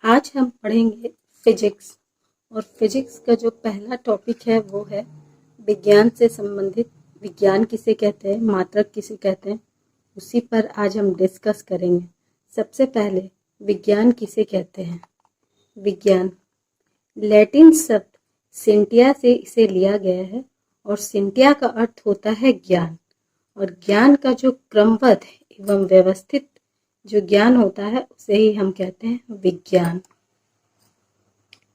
आज हम पढ़ेंगे फिजिक्स। और फिजिक्स का जो पहला टॉपिक है वो है विज्ञान से संबंधित। विज्ञान किसे कहते हैं, मात्रक किसे कहते हैं, उसी पर आज हम डिस्कस करेंगे। सबसे पहले विज्ञान किसे कहते हैं। विज्ञान लैटिन शब्द सिंटिया से इसे लिया गया है और सिंटिया का अर्थ होता है ज्ञान। और ज्ञान का जो क्रमबद्ध एवं व्यवस्थित जो ज्ञान होता है उसे ही हम कहते हैं विज्ञान।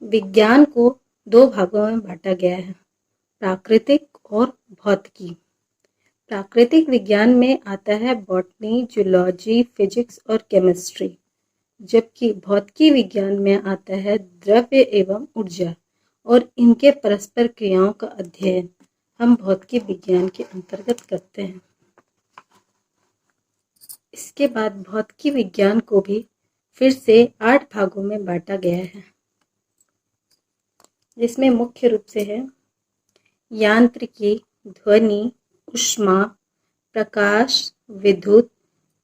विज्ञान को दो भागों में बांटा गया है, प्राकृतिक और भौतिकी। प्राकृतिक विज्ञान में आता है बॉटनी, जूलॉजी, फिजिक्स और केमिस्ट्री, जबकि भौतिकी विज्ञान में आता है द्रव्य एवं ऊर्जा और इनके परस्पर क्रियाओं का अध्ययन हम भौतिकी विज्ञान के अंतर्गत करते हैं। इसके बाद भौतिकी विज्ञान को भी फिर से 8 भागों में बांटा गया है, जिसमें मुख्य रूप से है यांत्रिकी, ध्वनि, ऊष्मा, प्रकाश, विद्युत,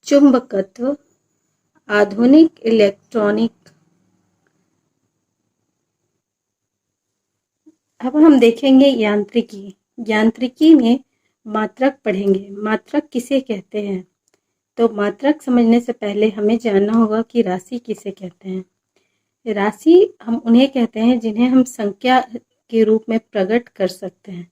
चुंबकत्व, आधुनिक इलेक्ट्रॉनिक। अब हम देखेंगे यांत्रिकी। यांत्रिकी में मात्रक पढ़ेंगे। मात्रक किसे कहते हैं, तो मात्रक समझने से पहले हमें जानना होगा कि राशि किसे कहते हैं। राशि हम उन्हें कहते हैं जिन्हें हम संख्या के रूप में प्रकट कर सकते हैं।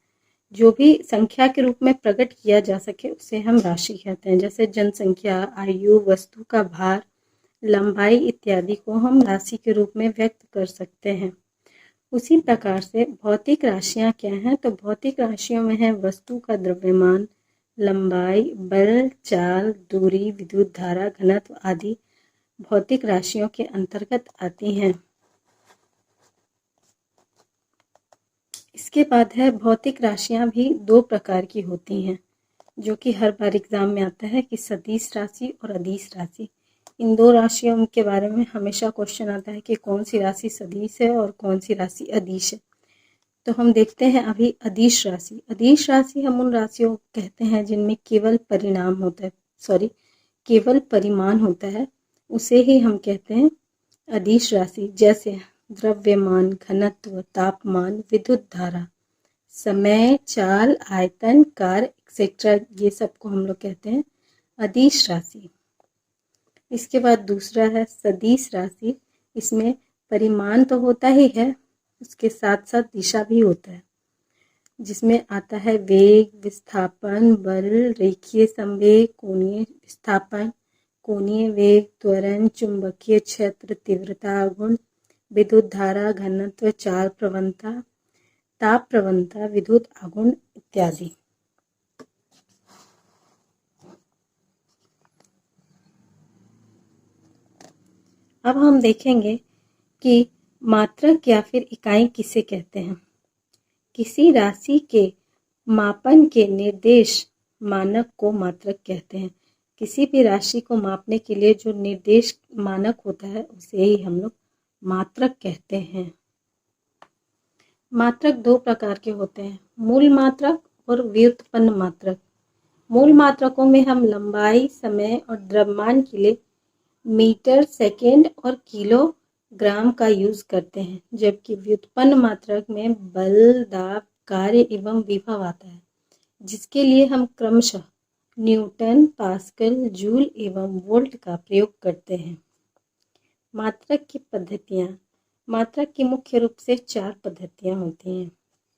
जो भी संख्या के रूप में प्रकट किया जा सके उसे हम राशि कहते हैं। जैसे जनसंख्या, आयु, वस्तु का भार, लंबाई इत्यादि को हम राशि के रूप में व्यक्त कर सकते हैं। उसी प्रकार से भौतिक राशियाँ क्या हैं, तो भौतिक राशियों में है वस्तु का द्रव्यमान, लंबाई, बल, चाल, दूरी, विद्युत धारा, घनत्व आदि भौतिक राशियों के अंतर्गत आती हैं। इसके बाद है भौतिक राशियां भी दो प्रकार की होती हैं, जो कि हर बार एग्जाम में आता है कि सदिश राशि और अदिश राशि। इन दो राशियों के बारे में हमेशा क्वेश्चन आता है कि कौन सी राशि सदिश है और कौन सी राशि अदिश है। तो हम देखते हैं अभी अदिश राशि। अदिश राशि हम उन राशियों को कहते हैं जिनमें केवल परिणाम होता है, केवल परिमाण होता है, उसे ही हम कहते हैं अदिश राशि। जैसे द्रव्यमान, घनत्व, तापमान, विद्युत धारा, समय, चाल, आयतन, कार्य एक्सेट्रा, ये सब को हम लोग कहते हैं अदिश राशि। इसके बाद दूसरा है सदिश राशि। इसमें परिमाण तो होता ही है, उसके साथ साथ दिशा भी होता है, जिसमें आता है वेग, विस्थापन, बल, रेखीय संवेग, कोणीय विस्थापन, कोणीय वेग, त्वरण, चुंबकीय क्षेत्र, तीव्रता गुण, विद्युत धारा, घनत्व, चाल प्रवणता, ताप प्रवणता, विद्युत आघूर्ण इत्यादि। अब हम देखेंगे कि मात्रक या फिर इकाई किसे कहते हैं। किसी राशि के मापन के निर्देश मानक को मात्रक कहते हैं। किसी भी राशि को मापने के लिए जो निर्देश मानक होता है उसे ही हम लोग मात्रक कहते हैं। मात्रक दो प्रकार के होते हैं, मूल मात्रक और व्युत्पन्न मात्रक। मूल मात्रकों में हम लंबाई, समय और द्रव्यमान के लिए मीटर, सेकेंड और किलोग्राम का यूज करते हैं, जबकि व्युत्पन्न मात्रक में बल, दाब, कार्य एवं विभव आता है, जिसके लिए हम क्रमशः न्यूटन, पास्कल, जूल एवं वोल्ट का प्रयोग करते हैं। मात्रक की पद्धतियाँ। मात्रक की मुख्य रूप से 4 पद्धतियाँ होती हैं,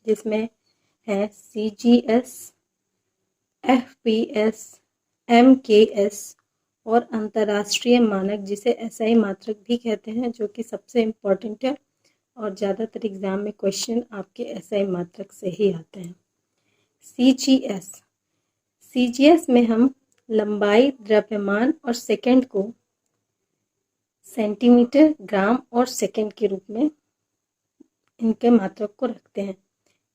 जिसमें है CGS, FPS, MKS और अंतर्राष्ट्रीय मानक, जिसे SI मात्रक भी कहते हैं, जो कि सबसे इम्पोर्टेंट है और ज़्यादातर एग्जाम में क्वेश्चन आपके SI मात्रक से ही आते हैं। CGS में हम लंबाई, द्रव्यमान और सेकंड को सेंटीमीटर, ग्राम और सेकंड के रूप में इनके मात्रक को रखते हैं।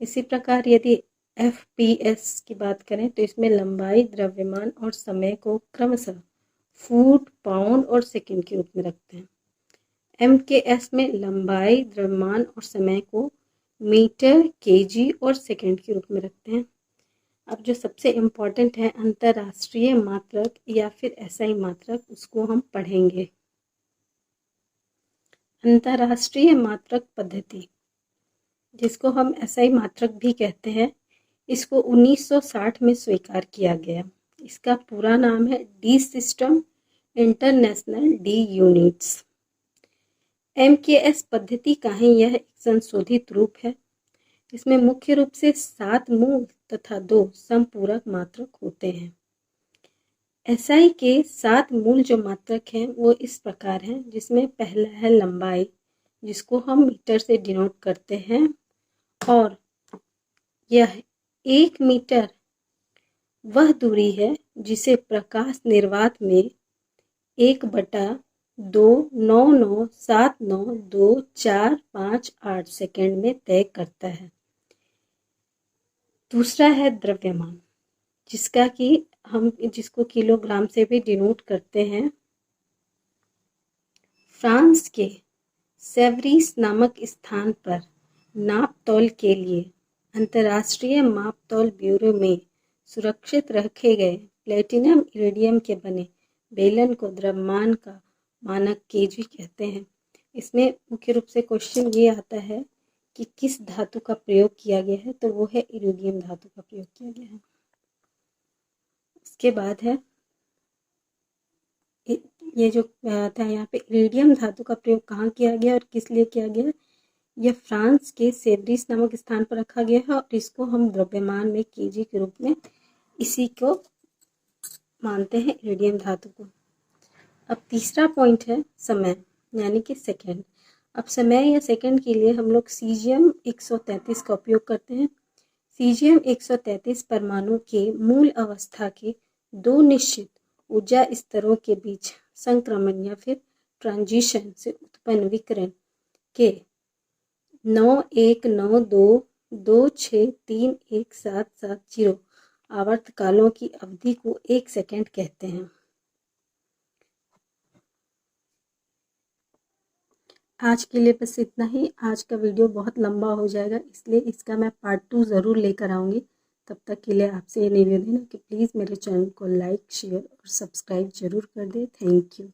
इसी प्रकार यदि FPS की बात करें तो इसमें लंबाई, द्रव्यमान और समय को क्रमशः फुट, पाउंड और सेकंड के रूप में रखते हैं। MKS में लंबाई, द्रव्यमान और समय को मीटर, केजी और सेकंड के रूप में रखते हैं। अब जो सबसे इम्पोर्टेंट है अंतर्राष्ट्रीय मात्रक या फिर SI मात्रक, उसको हम पढ़ेंगे। अंतर्राष्ट्रीय मात्रक पद्धति, जिसको हम SI मात्रक भी कहते हैं, इसको 1960 में स्वीकार किया गया। इसका पूरा नाम है D system international D units. MKS पद्धति का ही यह एक संशोधित रूप है। इसमें मुख्य रूप से 7 मूल तथा 2 संपूरक मात्रक होते हैं। SI के 7 मूल जो मात्रक हैं वो इस प्रकार हैं, जिसमें पहला है लंबाई, जिसको हम मीटर से डिनोट करते हैं, और यह 1 मीटर वह दूरी है जिसे प्रकाश निर्वात में 1/299792458 सेकेंड में तय करता है। दूसरा है द्रव्यमान, जिसको किलोग्राम से भी डिनोट करते हैं। फ्रांस के सेवरिस नामक स्थान पर नाप तौल के लिए अंतर्राष्ट्रीय माप तौल ब्यूरो में सुरक्षित रखे गए प्लेटिनम इरिडियम के बने बेलन को द्रव्यमान का मानक केजी कहते हैं। इसमें मुख्य रूप से क्वेश्चन ये आता है कि किस धातु का प्रयोग किया गया है, तो वो है इरिडियम धातु का प्रयोग किया गया है। इसके बाद है ये जो था यहाँ पे इरिडियम धातु का प्रयोग कहाँ किया गया और किस लिए किया गया। यह फ्रांस के सेवरिस नामक स्थान पर रखा गया है और इसको हम द्रव्यमान में केजी के रूप में इसी को मानते हैं, इरिडियम धातु को। अब तीसरा पॉइंट है समय, यानी कि सेकंड। अब समय या सेकंड के लिए हम लोग सीजियम 133 का उपयोग करते हैं। सीजियम 133 परमाणु के मूल अवस्था के 2 निश्चित ऊर्जा स्तरों के बीच संक्रमण या फिर ट्रांजिशन से उत्पन्न विकिरण के 9192263170 आवर्तकालों की अवधि को 1 सेकंड कहते हैं। आज के लिए बस इतना ही। आज का वीडियो बहुत लंबा हो जाएगा, इसलिए इसका मैं पार्ट 2 ज़रूर लेकर आऊँगी। तब तक के लिए आपसे ये निवेदन है कि प्लीज़ मेरे चैनल को लाइक, शेयर और सब्सक्राइब ज़रूर कर दें। Thank you.